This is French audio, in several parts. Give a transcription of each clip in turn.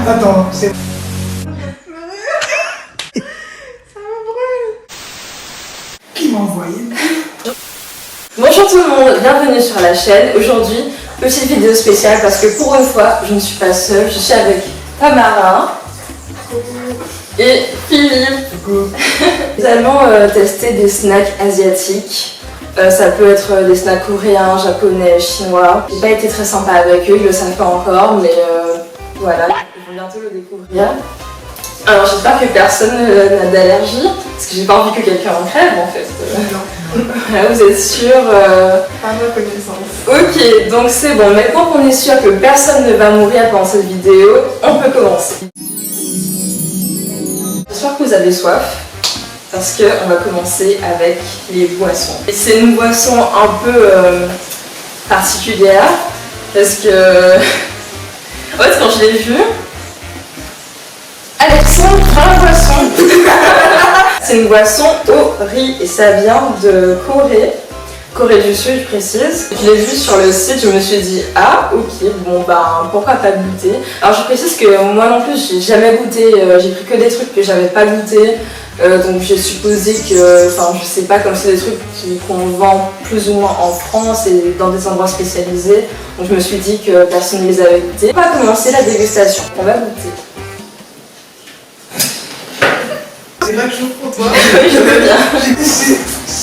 Attends, c'est... Ça me brûle. Qui m'a envoyé? Bonjour tout le monde, bienvenue sur la chaîne. Aujourd'hui, petite vidéo spéciale parce que pour une fois, je ne suis pas seule, je suis avec Tamara et Philippe. Nous allons tester des snacks asiatiques. Ça peut être des snacks coréens, japonais, chinois. J'ai pas été très sympa avec eux, ils le savent pas encore, mais voilà, ils vont bientôt le découvrir. Alors j'espère que personne n'a d'allergie, parce que j'ai pas envie que quelqu'un en crève en fait. Voilà, vous êtes sûr Pas ma connaissance. Ok, donc c'est bon, maintenant qu'on est sûr que personne ne va mourir pendant cette vidéo, on peut commencer. J'espère que vous avez soif, parce qu'on va commencer avec les boissons. Et c'est une boisson un peu particulière, parce que en fait quand je l'ai vue, Alexandre prend la boisson. C'est une boisson au riz et ça vient de Corée du Sud, je précise. Je l'ai vu sur le site, je me suis dit ah ok, bon ben pourquoi pas goûter. Alors je précise que moi non plus j'ai jamais goûté, j'ai pris que des trucs que j'avais pas goûté. Donc j'ai supposé que, enfin je sais pas, comme c'est des trucs qu'on vend plus ou moins en France et dans des endroits spécialisés. Donc je me suis dit que personne ne les avait goûtés. On va commencer la dégustation, on va goûter. C'est vrai que je pour toi. Oui, je veux bien.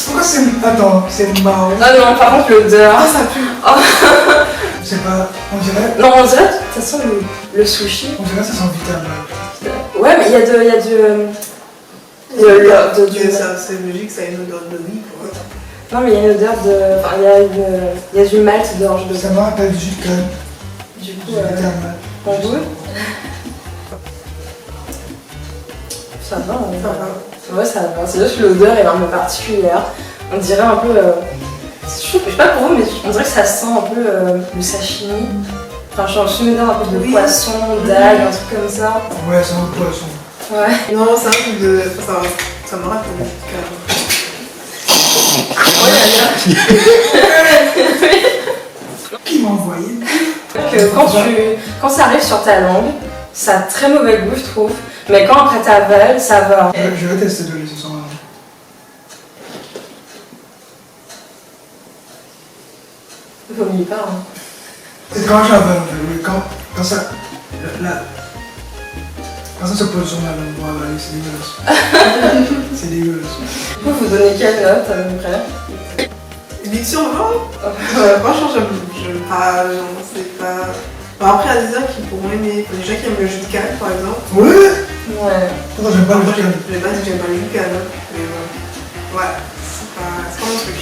Pourquoi c'est... Attends, c'est marrant. Ah non, par contre l'odeur. Ah, ça pue. Oh. C'est pas... On dirait... Non, on dirait de toute façon le sushi. On dirait que ça sent vitamine. Ouais, mais il y a du... C'est logique, ça a une odeur de riz. Non, mais il y a une odeur de... Enfin, il y a du malt d'orge Ça dedans. me rappelle du jus de canne. Du coup, Vitamine. on goûte. Ça va, hein. Ça va. Ouais, ça va. C'est juste que l'odeur est un peu particulière. On dirait un peu... Je sais pas pour vous, mais on dirait que ça sent un peu le sashimi. Enfin, je suis une odeur un peu de poisson, d'ail, un truc comme ça. Ouais, c'est un poisson. Ouais. Non, c'est un truc de. Ça me rappelle le Qui m'a envoyé? Quand ça arrive sur ta langue, ça a très mauvais goût, je trouve. Mais quand après t'avales, ça va. Je vais tester de ce son-là. Vomis pas, hein. C'est quand j'avale en fait, oui, quand ça... Quand ça se pose sur ma langue pour avaler, c'est dégueulasse. C'est dégueulasse. Du coup, vous donnez quelle note à peu près? 8 sur 20. Franchement, j'aime pas. C'est pas. Bon, après, il y a des gens qui pourront aimer. Il y a des gens qui aiment le jus de canne, par exemple. Ouais. Ouais. Pourquoi j'aime pas le jus de canne? Je pas dit que j'aime pas le jus de canne. Mais bon. Ouais, c'est pas mon truc.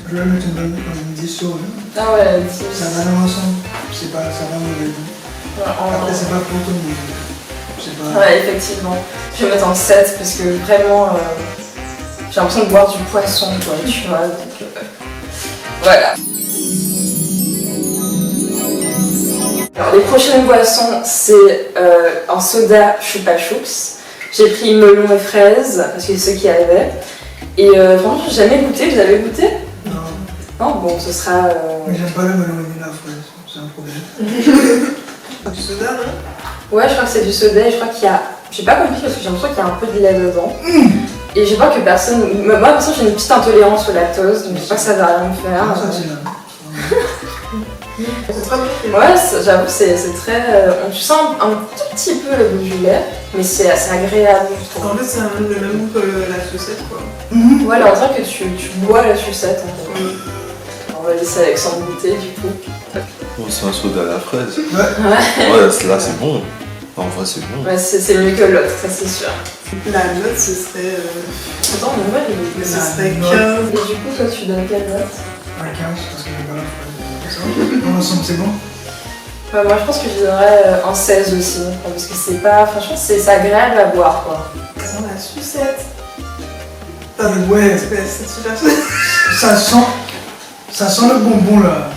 Je vais mettre une 10 sur 20. Ah ouais, Ça va dans l'ensemble. C'est pas... Ça va mauvais goût. Après, c'est pas pour tout le monde. C'est pas... Ouais, effectivement. Je vais mettre en 7 parce que vraiment, j'ai l'impression de boire du poisson, quoi, tu vois. Donc, voilà. Alors, les prochaines boissons, c'est en soda Chupa Chups. J'ai pris melon et fraise parce que c'est ceux qui avaient. Et franchement, j'ai jamais goûté. Vous avez goûté? Non. Non, bon, ce sera. Mais j'aime pas le melon et la fraise. C'est un problème. Du soda, non? Ouais, je crois que c'est du soda et je crois qu'il y a... J'ai pas compris parce que j'ai l'impression qu'il y a un peu de lait dedans. Et je vois que personne... Moi, de toute façon, j'ai une petite intolérance au lactose, donc je sais pas que ça va rien me faire. Ah, ça, c'est là. C'est très bon. Ouais, j'avoue, c'est très... tu sens un tout petit peu le goût du lait, mais c'est assez agréable, je trouve. En fait, c'est le même goût que la sucette, quoi. Ouais, là, on dirait que tu bois la sucette, en fait. On va laisser Alexandre goûter, du coup. Oh, c'est un soda à la fraise. Ouais. Ouais, là c'est bon. En vrai, c'est bon. Ouais, c'est mieux que l'autre, ça c'est sûr. La note, ce serait. Attends, mais moi, Ce La serait note. 15. Et du coup, toi, tu donnes quelle note? À 15 parce que j'aime pas la fraise. Dans l'ensemble, c'est bon. Ouais, moi, je pense que je donnerais un 16 aussi, parce que c'est pas... Franchement, c'est agréable à boire, quoi. Ça sent la sucette. Ouais. C'est super. Ça sent le bonbon là.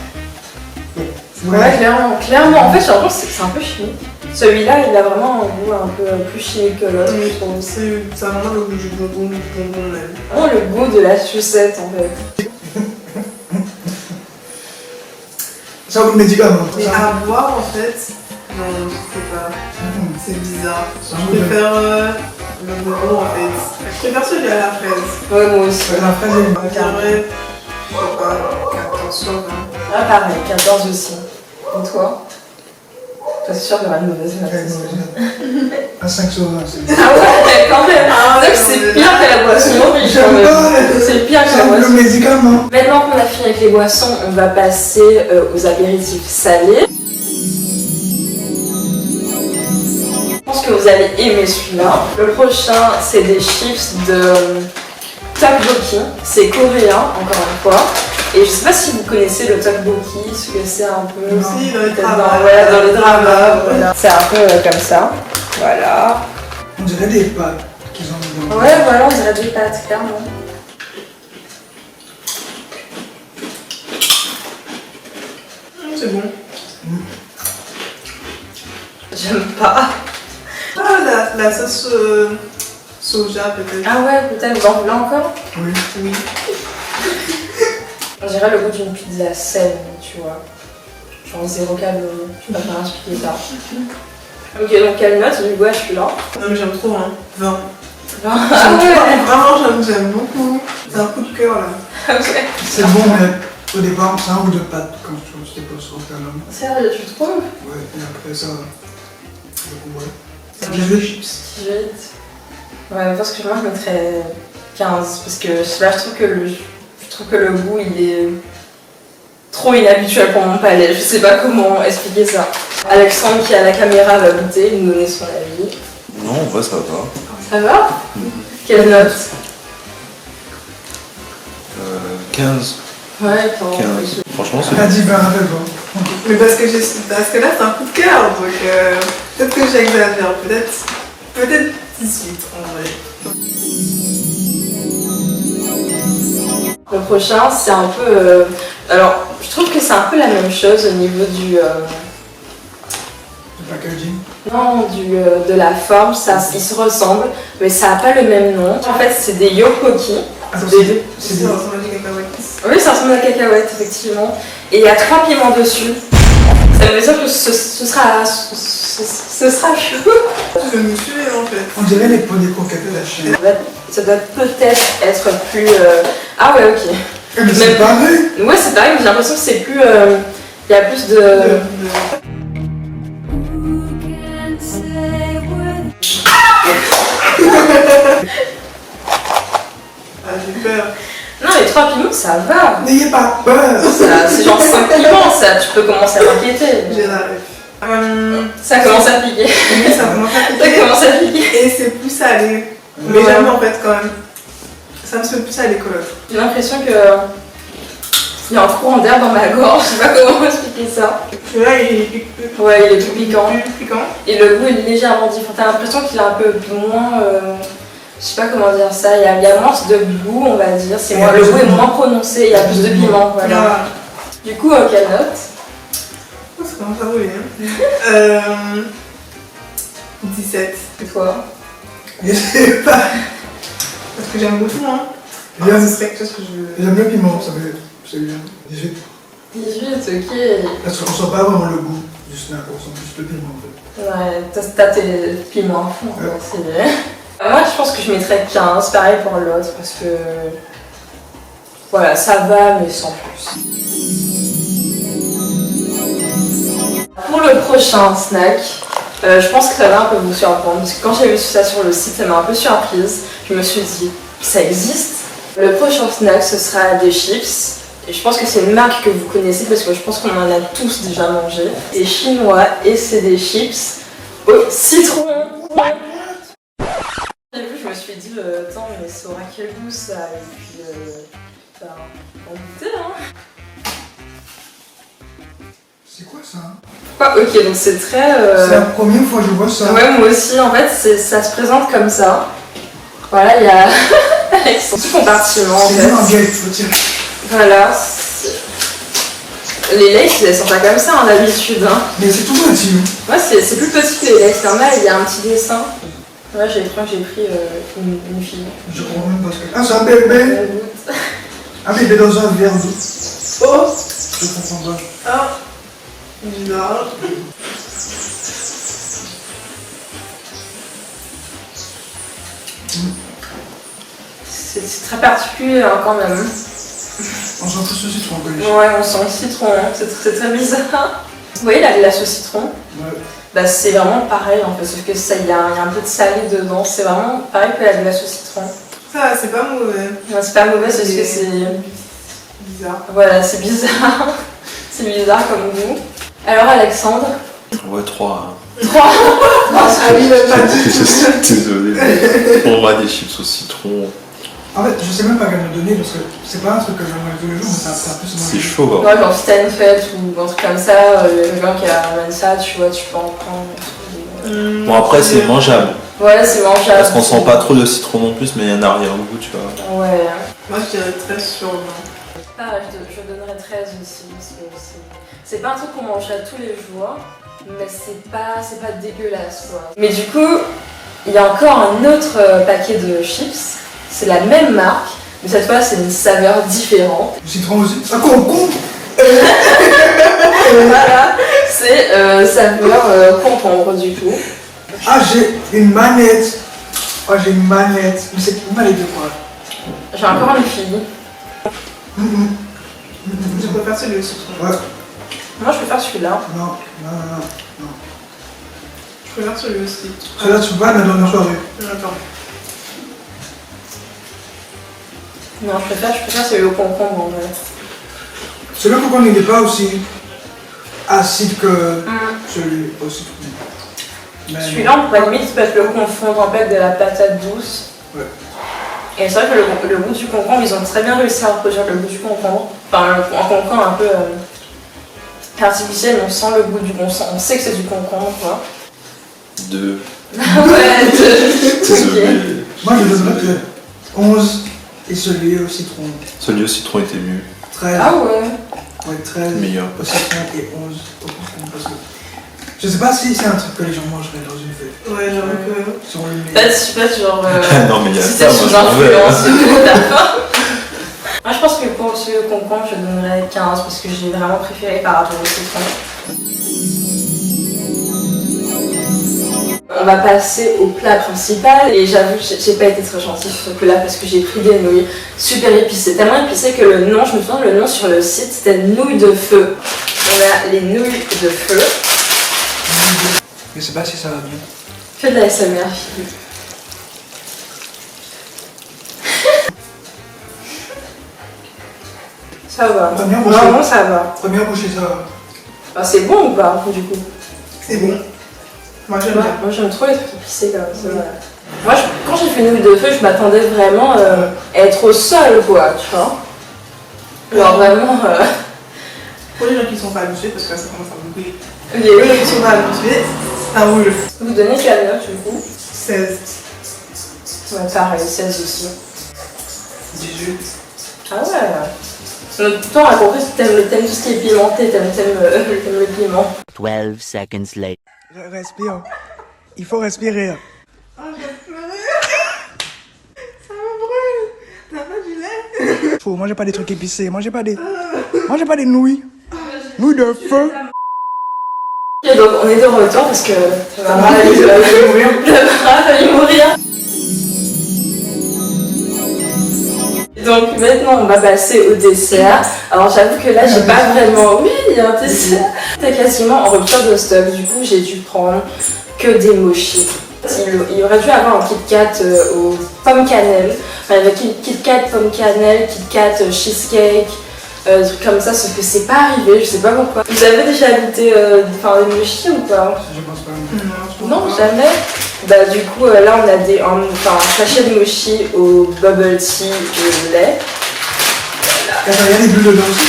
Ouais, clairement. En fait, j'ai l'impression que c'est un peu chimique. Celui-là, il a vraiment un goût un peu plus chimique que l'autre, je trouve. Ça a vraiment le goût du bonbon même. Vraiment le goût de la sucette, en fait. Ça vaut le médicament. Mais à boire, en fait, Non, je sais pas. C'est bizarre. Ça Je me préfère le bonbon en fait. Je préfère celui à la fraise. Ouais, moi aussi. La fraise est une bonne Je dirais, je sais pas, 14 sur 20. Ah, pareil, 14 aussi. Et toi? Toi, c'est sûr qu'il y aura une mauvaise note. c'est sûr. À 5 sur 20, c'est bien. Ah ouais, quand même. Ah, Donc c'est pire que la boisson. J'aime pas C'est pire que la le boisson. médicament. Maintenant qu'on a fini avec les boissons, on va passer aux apéritifs salés. Je pense que vous allez aimer celui-là. Le prochain, c'est des chips de tteokbokki. C'est coréen, encore une fois. Et je sais pas si vous connaissez le tteokbokki, ce que c'est un peu. Non. Si, dans les Peut-être dramas. ouais, dans les dramas. Voilà. C'est un peu comme ça. Voilà. On dirait des pâtes qu'ils ont mis dans Ouais, voilà, on dirait des pâtes, clairement. C'est bon. J'aime pas. Ah, la sauce soja peut-être. Ah ouais, peut-être, vous en voulez encore? Oui. Oui. On dirait le goût d'une pizza saine, tu vois. Genre 0 calories. Je peux pas expliquer ça. Ok, donc quelle note du goût à celui-là? Non mais j'aime trop, hein. 20. Ah J'aime ouais. trop, vraiment j'aime beaucoup. C'est un coup de cœur là. Ok. C'est bon, mais au départ, c'est un goût de pâte quand tu te poses sur le talon. Sérieux, tu trouves? Ouais, et après ça, le goût, ouais. C'est 18. 18. Ouais, parce que moi je mettrais 15 parce que je sais pas, je trouve que le goût il est trop inhabituel pour mon palais. Je sais pas comment expliquer ça. Alexandre qui a la caméra va goûter, nous donner son avis. Non, en vrai, ça va. Ça va? Quelle note? 15. Ouais, quand 15. Franchement, c'est Elle a dit 20 avec moi. Mais parce que là c'est un coup de cœur, donc peut-être que j'exagère, peut-être 18 en vrai. Le prochain, c'est un peu. Alors, je trouve que c'est un peu la même chose au niveau du. Le packaging. Non, de la forme, ils se ressemblent, mais ça n'a pas le même nom. En fait, c'est des yokoki. Attends, Des- c'est C'est des... ressemble à des cacahuètes. Oui, ça ressemble à la cacahuète, effectivement. Et il y a 3 piments dessus. Ça veut dire que ce sera chaud. Je me suis en fait. On dirait les pots des croquettes de la chaîne. Ça doit peut-être être plus. Ah ouais, ok. Eh, mais c'est Même- pareil. Ouais, c'est pareil, mais j'ai l'impression que c'est plus. Il y a plus de. Ah, j'ai peur. Non, les 3 piments, ça va. N'ayez pas peur. C'est genre 5 piments, ça, tu peux commencer à t'inquiéter. J'ai la rêve. Ça commence à piquer. Oui, ça commence à Ça piquer. commence à piquer. Et c'est plus salé. Mais Ouais. jamais en fait quand même. Ça me fait plus salé que l'autre. J'ai l'impression que. Il y a un courant d'air dans ma gorge, je sais pas comment expliquer ça. Celui-là il est Ouais, il est tout piquant. plus piquant. Et le goût est légèrement différent. T'as l'impression qu'il est un peu moins. Je sais pas comment dire ça. Il y a moins de goût, on va dire. Le goût est moins prononcé, il y a plus de piment. Voilà. Voilà. Du coup, quelle note? Oh, ça commence à rouler. Hein. 17. Et toi? Je sais pas. Parce que j'aime beaucoup. Hein. J'aime- Ce serait quelque chose que je. J'aime le piment, ça fait... C'est bien. 18. 18, ok. Parce qu'on sent pas vraiment le goût du snack, on sent juste le piment en fait. Ouais, t'as tes piments à fond, quoi, Ouais. c'est vrai. Moi, je pense que je mettrais 15, pareil pour l'autre, parce que. Voilà, ça va, mais sans plus. Pour le prochain snack, je pense que ça va un peu vous surprendre, parce que quand j'ai vu ça sur le site, ça m'a un peu surprise. Je me suis dit, ça existe. Le prochain snack, ce sera des chips. Et je pense que c'est une marque que vous connaissez parce que je pense qu'on en a tous déjà mangé. C'est chinois et c'est des chips au citron. J'ai vu, je me suis dit, attends, mais ça aura quel goût ça? Et puis, bah, on goûter, hein. C'est quoi ça hein Ah, ok, donc c'est très. C'est la première fois que je vois ça. Ouais, moi aussi, en fait, ça se présente comme ça. Voilà, il y a avec son compartiment en C'est fait. un gâteau, faut dire. Voilà. Les Lays, elles sont pas comme ça hein, d'habitude. Hein. Mais c'est tout petit. Ouais, c'est plus petit que les Lays. Normal, il y a un petit dessin. Ouais, j'ai cru que j'ai pris une fille. Je comprends même pas ce que... Ah, c'est un bébé. On goûte. Un bébé dans un verre d'eau. Oh. Je comprends pas. Ah. Bizarre. c'est très particulier hein, quand même. On sent tous le citron, quoi. Ouais, on sent le citron, hein. C'est très bizarre. Vous voyez la glace au citron? Ouais. Bah c'est vraiment pareil en fait, sauf que ça, il y a un peu de salé dedans. C'est vraiment pareil que la glace au citron. Ça, c'est pas mauvais. Non, c'est pas mauvais, c'est juste que c'est... Bizarre. Voilà, c'est bizarre. C'est bizarre comme goût. Alors Alexandre? Ouais, 3. 3. Ah oui, même pas du tout. Désolé. Pour moi, des chips au citron, En fait, je sais même pas quelle me donner parce que c'est pas un truc que je mange tous les jours, mais c'est un peu c'est ce chaud. Hein. Ouais, genre si t'as une fête ou un truc comme ça, il y a quelqu'un qui ramène ça, tu vois, tu peux en prendre. Bon, après, c'est mangeable. Ouais, c'est mangeable. Parce qu'on sent pas trop le citron non plus, mais il y a un arrière-goût, tu vois. Ouais. Moi, je dirais 13 sur 20. Ah, je donnerais 13 aussi, parce que c'est pas un truc qu'on mangerait tous les jours, mais c'est pas dégueulasse, quoi. Mais du coup, il y a encore un autre paquet de chips, c'est la même marque, mais cette fois c'est une saveur différente. Le citron aussi. Ah, concombre. Voilà, c'est saveur concombre du coup. Ah, j'ai une manette. Oh, j'ai une manette. Mais c'est une manette de quoi? J'ai encore une fille. Je préfère celui au citron. Ouais. Moi je peux faire celui-là. Non. Je préfère celui aussi. Celui-là, tu peux pas le mettre dans une soirée. Attends. Non, je préfère celui au concombre en vrai. Celui-là, pourquoi il n'est pas aussi acide que celui au citron? Mais Celui-là, on pourrait limite peut-être le confondre en fait de la patate douce. Ouais. Et c'est vrai que le goût du concombre, ils ont très bien réussi à reproduire le goût du concombre. Enfin, un concombre un peu artificiel, on sent le goût du concombre, on sait que c'est du concombre, quoi. 2. Ouais, Désolé. moi, je donnerais que 11 et celui au citron. Celui au citron était mieux. 13. Ah ouais. Ouais, 13 Meilleur. au citron et 11 au concombre. Parce que je sais pas si c'est un truc que les gens mangeraient dans une fête. Ouais, j'avoue que. Sur le Peut-être, je sais pas, genre. Non, mais il y a si ça, t'es moi sous je m'en vais. influence, d'accord. Moi, je pense que pour celui au concombre, je donnerais 15 parce que j'ai vraiment préféré par rapport au citron. On va passer au plat principal et j'avoue que j'ai pas été très gentille sur ce plat parce que j'ai pris des nouilles super épicées, tellement épicées que le nom, je me souviens le nom sur le site c'était nouilles de feu. On a les nouilles de feu. Je sais pas si ça va bien. Fais de la SMR, fille. Ça va. Première bouchée. Vraiment ça va. Première bouchée, ça va. Ah, c'est bon ou pas du coup? C'est bon. Moi, j'aime Ouais, bien. moi j'aime trop les trucs épicés comme ça. Voilà. Moi quand j'ai fait nouilles de feu, je m'attendais vraiment à être au sol quoi, tu vois. Genre vraiment. Pour les gens qui sont pas habitués, parce que ça commence à bouger. Les Les gens qui sont pas habitués, ça roule. Vous donnez quelle note du coup? 16. Ouais, pareil, 16 aussi. 18. Ah ouais. Donc, toi, on a compris que t'aimes tout ce qui est pimenté, t'aimes le piment. 12 seconds later. Respire. Il faut respirer. Oh, j'ai pleuré. Ça me brûle. T'as pas du lait? Faut manger pas des trucs épicés. Mangez pas des nouilles. Nouilles de feu. Ok, donc on est de retour parce que Ça m'a fait mourir. a failli mourir. Donc maintenant on va passer au dessert. Alors j'avoue que là j'ai pas vraiment... Oui, il y a un dessert. C'était quasiment en rupture de stock. Du coup j'ai dû prendre que des mochis. Il aurait dû avoir un Kit Kat aux pommes cannelle. Enfin, il y avait Kit Kat pomme cannelle, Kit Kat cheesecake, des trucs comme ça, sauf que c'est pas arrivé, je sais pas pourquoi. Vous avez déjà goûté des mochis ou pas? Je pense pas. Non, jamais. Bah du coup là on a un sachet de mochi au bubble tea et au lait. Il y a des bulles dedans aussi.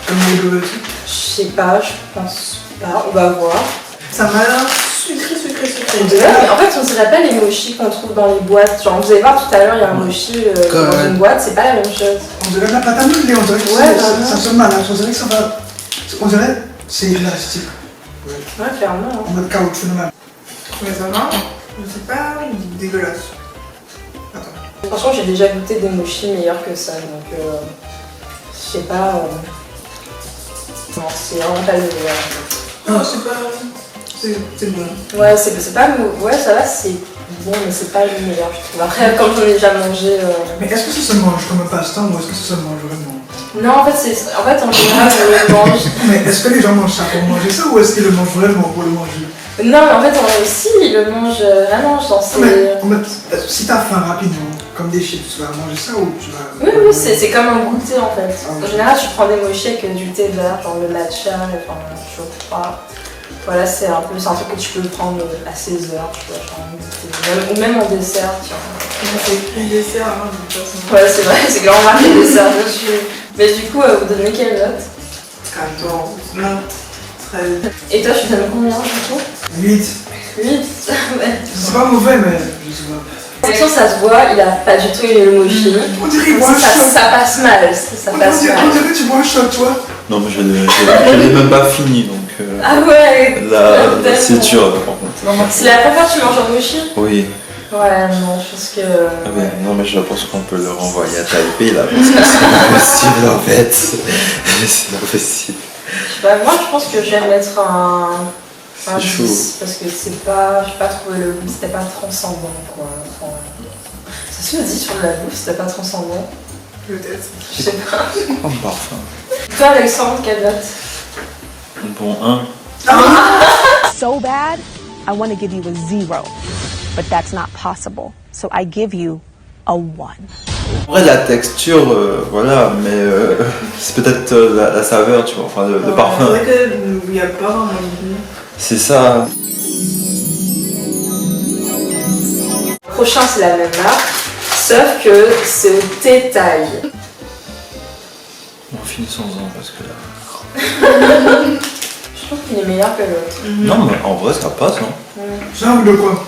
Comme les bulles aussi. Je sais pas, je pense pas, on va voir. Ça m'a l'air sucré. On dirait, mais en fait on dirait pas les mochis qu'on trouve dans les boîtes. Genre vous allez voir tout à l'heure il y a un mochi dans une boîte, c'est pas la même chose. On dirait de la pâte à modeler. On dirait que ça sonne malade. On dirait que ça va. On dirait que c'est élastique. Ouais, clairement. Hein. En mode caoutchouc normal. Mais ça va. C'est pas dégueulasse. Attends. Franchement j'ai déjà goûté des mochis meilleurs que ça, donc je sais pas. Non, c'est vraiment pas le meilleur. Non, c'est pas. C'est bon. Ouais, c'est pas ouais, ça va, c'est bon, mais c'est pas le meilleur, je trouve. Après, comme j'en ai déjà mangé. Mais est-ce que ça se mange comme un passe-temps ou est-ce que ça se mange vraiment? Non, en fait, en général, on le mange. Mais est-ce que les gens mangent ça pour manger ça ou est-ce qu'ils le mangent vraiment pour le manger? Non, mais en fait, aussi, ils le mangent vraiment, genre, c'est. Mais si t'as faim rapidement, comme des chips, tu vas manger ça ou tu vas... Oui, c'est comme un goûter en fait. Ah, En général, je prends des mochis avec du thé vert, genre le matcha, enfin, je crois. Voilà, c'est un truc que tu peux prendre à 16h, tu vois, genre, ou même en dessert, tiens. C'est écrit dessert, hein, de toute façon. Ouais, c'est vrai, c'est clairement marqué dessert dessus. Mais du coup, vous donnez quelle note? 14, non, 13. Et toi, tu donnes combien du coup? 8. 8. Ouais. C'est pas mauvais, mais je sais pas. De toute façon, ça se voit, il a pas du tout aimé le mochi. On dirait qu'il boit un shot. Ça passe mal, ça passe mal. On dirait que tu bois un shot, toi. Non, mais je l'ai même pas fini, donc Ah ouais. là, c'est dur par contre. C'est la première fois que tu manges un mochi? Oui. Ouais, non, je pense que. Ah ouais, non, mais je pense qu'on peut le renvoyer à Taipei là, parce que c'est pas possible en fait. C'est pas possible. Je sais pas, moi je pense que je vais mettre un C'est chaud. 10 parce que c'est pas. J'ai pas trouvé le goût, c'était pas transcendant quoi. Enfin, ça se dit sur de la bouffe, c'était pas transcendant. Peut-être. Je sais pas. Comme parfum. Toi Alexandre, quelle note? Bon, 1. So bad, I want to give you a 0, but that's not possible. So I give you a 1. En vrai, la texture, voilà, mais c'est peut-être la saveur, tu vois, enfin le C'est parfum. vrai qu'il n'y a pas vraiment de goût. C'est ça. Le prochain c'est la même marque, sauf que c'est au thé thaï. On finissons-en parce que là. Je trouve qu'il est meilleur que l'autre. Non, mais en vrai, ça passe, non? C'est un goût de quoi?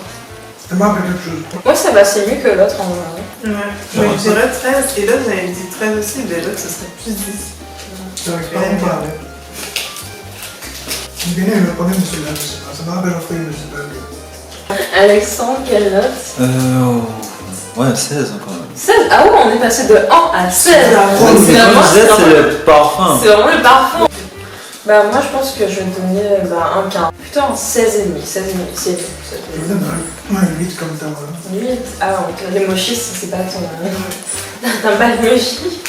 Ça marque quelque chose. Moi ça va, c'est mieux que l'autre en vrai. Ouais. Mais je dirais 13, et l'autre j'avais dit 13 aussi, mais l'autre ce serait plus 10. C'est vrai que pas comparé. Je gagnais le problème de celui-là, je sais pas. Ça me rappelle un fruit, mais je sais pas. Alexandre, quelle note? Ouais, 16 quand même. 16. Ah ouais, on est passé de 1 à 16. Ouais, Donc, mais finalement, c'est le parfum. c'est vraiment le parfum. Bah moi je pense que je vais donner un 15. Plutôt un 16,5. 16,5, c'est mieux. Je donne un 8 comme ça, voilà. 8. Ah non, les mochis, c'est pas ton. T'aimes pas les mochis?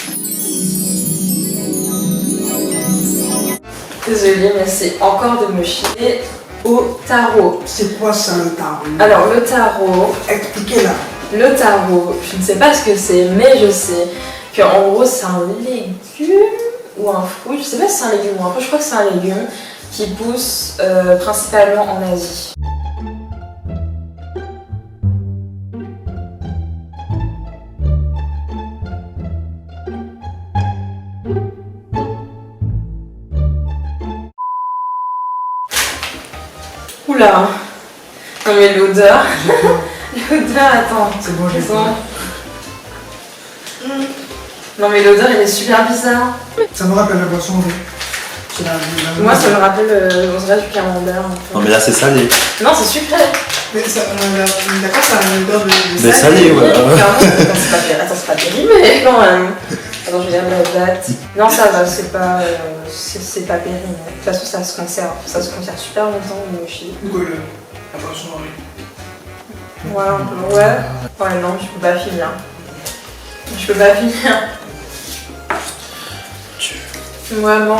Désolée, mais c'est encore de mochis. Et au tarot. C'est quoi ça, le tarot? Alors le tarot. Expliquez-là. Le tarot, je ne sais pas ce que c'est, mais je sais qu'en gros c'est un légume ou un fruit, je sais pas si c'est un légume ou un fruit, je crois que c'est un légume qui pousse principalement en Asie. Oula. Non mais l'odeur. L'odeur, attends. C'est bon, j'ai Ils fait. sont- Non mais l'odeur elle est super bizarre. Ça me rappelle la boisson rouge. C'est la Moi ça me rappelle on dirait du camembert un peu. Non, mais là, c'est salé. Non c'est sucré. Mais ça, d'accord, ça a une odeur de Mais salé, ouais. Clairement, attends, c'est pas périmé quand même. Attends, je regarde la date. Non ça va, c'est pas périmé. De toute façon ça se conserve. Ça se conserve super longtemps le mochi. Pourquoi la boisson rouge? Ouais, un peu. Ouais. Ouais non, je peux pas finir. Je peux pas finir. Ouais non,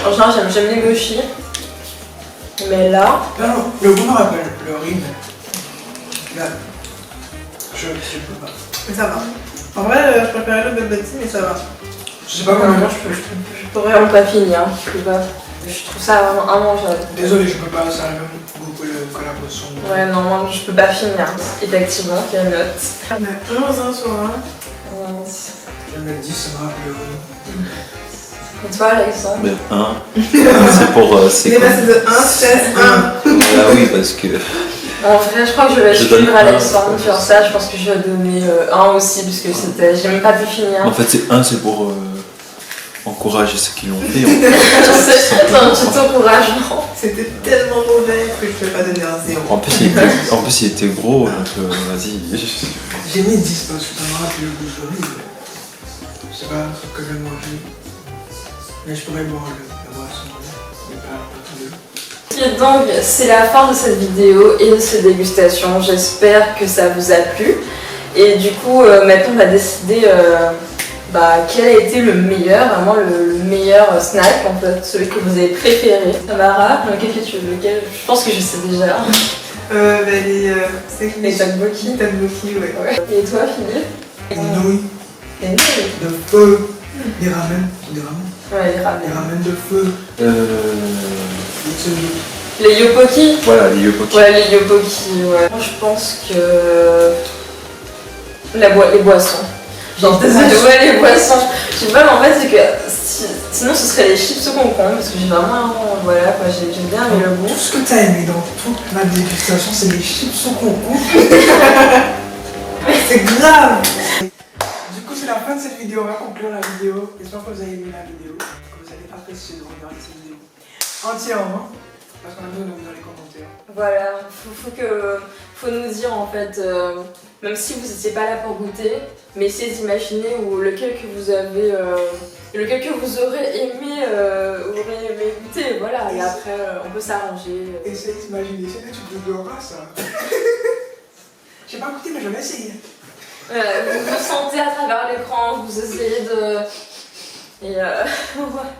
en général j'aime les mochis. Mais là. Non, le goût me rappelle le riz, mais là, je peux pas. Mais ça va. En vrai, je préférais le Bubble Tea, mais ça va. Je sais pas Non, comment. moi je peux vraiment pas finir. Je peux pas. Je trouve ça vraiment immangeable. Désolé, je peux pas, ça a le même goût que la boisson. Ouais, non, moi je peux pas finir. Effectivement, quelle note? On a 11 hein, sur 1. Je vais mettre 10, ça me rappelle le riz. Et toi, Alexandre? Mais 1. C'est pour. Il C'est est quoi? passé de 1, 16, 1. Ah oui, parce que. En vrai, je crois que je vais Je donne suivre un. Alexandre sur ça. Je pense que je vais donner 1 aussi, parce que c'était. J'ai même pas pu finir. En fait, c'est 1, c'est pour encourager ceux qui l'ont fait. Je t'encourage, non? C'était tellement mauvais que je peux pas donner un 0. En plus, il était gros, donc vas-y. J'ai mis 10 parce que ça me rappelle le goût de riz. C'est pas un truc que j'aime manger. Mais je pourrais boire la boisson, mais pas tout le. Et donc c'est la fin de cette vidéo et de cette dégustation. J'espère que ça vous a plu. Et du coup maintenant on va décider quel a été le meilleur, vraiment le meilleur snack en fait, celui que vous avez préféré. Tamara, lequel que tu veux, lequel? Je pense que je sais déjà. Les tteokbokki. tteokbokki, ouais. Et toi Philippe? Les nouilles Les nouilles. de feu, les ramen, des ramen, Ouais, les les ramen. ramen de feu, Les yopoki. Voilà, les yopoki. Ouais, les yopoki, ouais. Moi, je pense que les boissons. Genre, désolé, ouais, les boissons. Je sais pas, mais en fait, c'est que sinon, ce serait les chips au concombre, parce que j'ai vraiment, voilà, quoi, j'aime bien aimé le goût. Tout ce que t'as aimé dans toute ma dégustation, c'est les chips au concombre. C'est grave. Du coup, c'est la fin de cette vidéo. On va conclure la vidéo. J'espère que vous avez aimé la vidéo, que vous avez apprécié de regarder cette vidéo entièrement, parce qu'on a besoin de vous dans les commentaires. Voilà, faut nous dire en fait, même si vous n'étiez pas là pour goûter, mais essayez d'imaginer lequel que vous avez, lequel que vous aurez aimé goûter, voilà, et après on peut s'arranger. Essaye d'imaginer, c'est que tu googleras ça. J'ai pas goûté, mais je vais essayer. Voilà, vous vous sentez à travers l'écran, vous essayez de... Et voilà.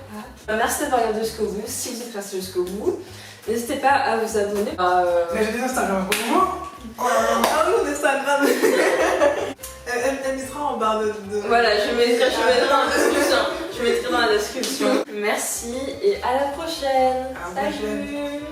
Merci d'avoir regardé jusqu'au bout, si vous êtes resté jusqu'au bout. N'hésitez pas à vous abonner. Mais j'ai des Instagram pour moi. Ah oui, on Instagram. Elle mettra en barre de... Voilà, je mettrai dans la description. Je mettrai dans la description. Merci et à la prochaine. À la prochaine. Salut.